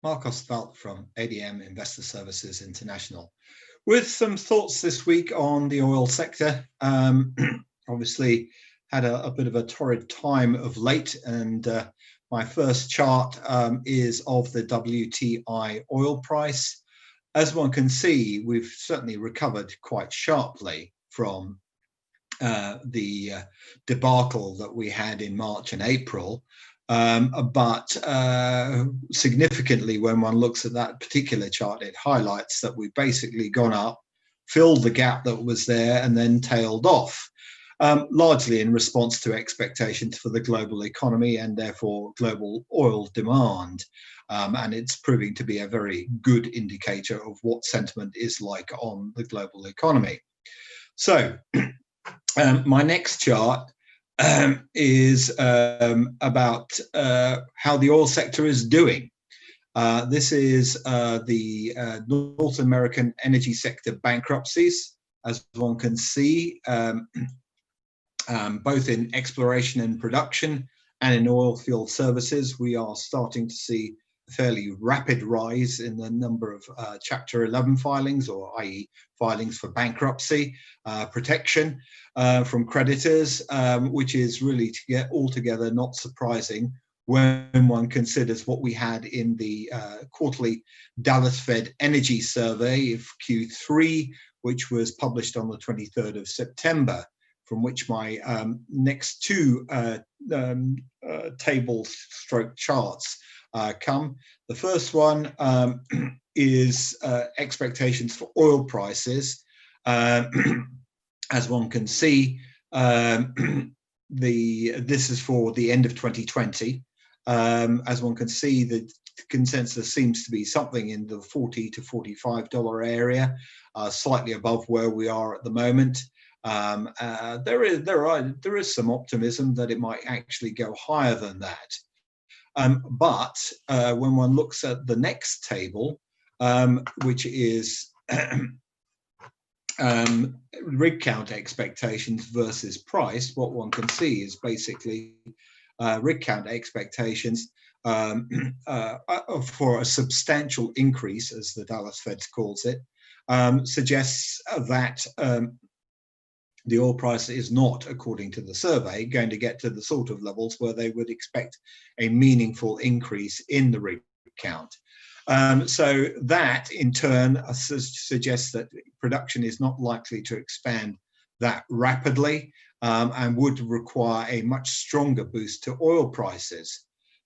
Mark Ostwald from ADM Investor Services International, with some thoughts this week on the oil sector. Obviously, had a bit of a torrid time of late, and my first chart is of the WTI oil price. As one can see, we've certainly recovered quite sharply from the debacle that we had in March and April. But significantly, when one looks at that particular chart, it highlights that we've basically gone up, filled the gap that was there, and then tailed off, largely in response to expectations for the global economy and therefore global oil demand. And it's proving to be a very good indicator of what sentiment is like on the global economy. So my next chart is about how the oil sector is doing. This is the North American energy sector bankruptcies. As one can see, both in exploration and production and in oil field services, we are starting to see a fairly rapid rise in the number of Chapter 11 filings, or i.e. filings for bankruptcy protection from creditors, which is really altogether not surprising when one considers what we had in the quarterly Dallas Fed Energy Survey of Q3, which was published on the 23rd of September, from which my next two tables stroke charts come. The first one is expectations for oil prices. As one can see, this is for the end of 2020. As one can see, the consensus seems to be something in the $40 to $45 area, slightly above where we are at the moment. There is some optimism that it might actually go higher than that. But when one looks at the next table, which is rig count expectations versus price, what one can see is basically rig count expectations for a substantial increase, as the Dallas Fed calls it, suggests that the oil price is not, according to the survey, going to get to the sort of levels where they would expect a meaningful increase in the rig count. So that, in turn, suggests that production is not likely to expand that rapidly and would require a much stronger boost to oil prices.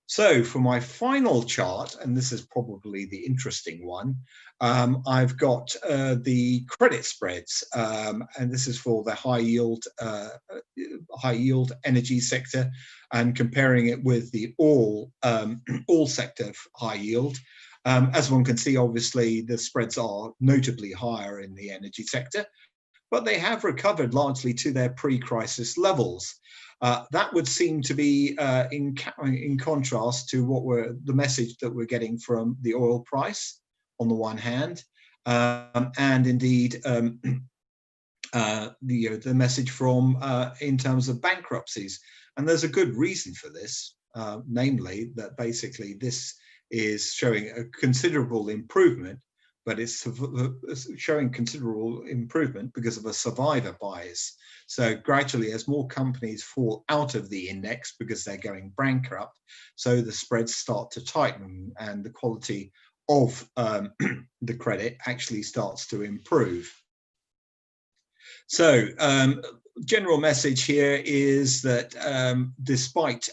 So for my final chart, and this is probably the interesting one, I've got the credit spreads, and this is for the high yield energy sector, and comparing it with the all sector high yield. As one can see, obviously the spreads are notably higher in the energy sector, but they have recovered largely to their pre-crisis levels. That would seem to be in contrast to the message that we're getting from the oil price on the one hand, and indeed the message from in terms of bankruptcies. And there's a good reason for this, namely that basically this is showing a considerable improvement, but it's showing considerable improvement because of a survivor bias. So gradually, as more companies fall out of the index because they're going bankrupt, so the spreads start to tighten and the quality of the credit actually starts to improve. So general message here is that despite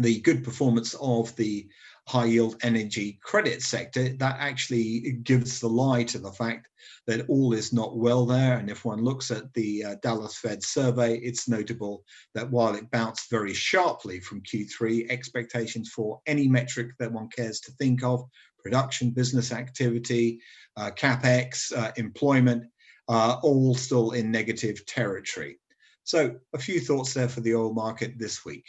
the good performance of the high yield energy credit sector, that actually gives the lie to the fact that all is not well there. And if one looks at the Dallas Fed survey, it's notable that while it bounced very sharply from Q3, expectations for any metric that one cares to think of, production, business activity, capex, employment, all still in negative territory. So a few thoughts there for the oil market this week.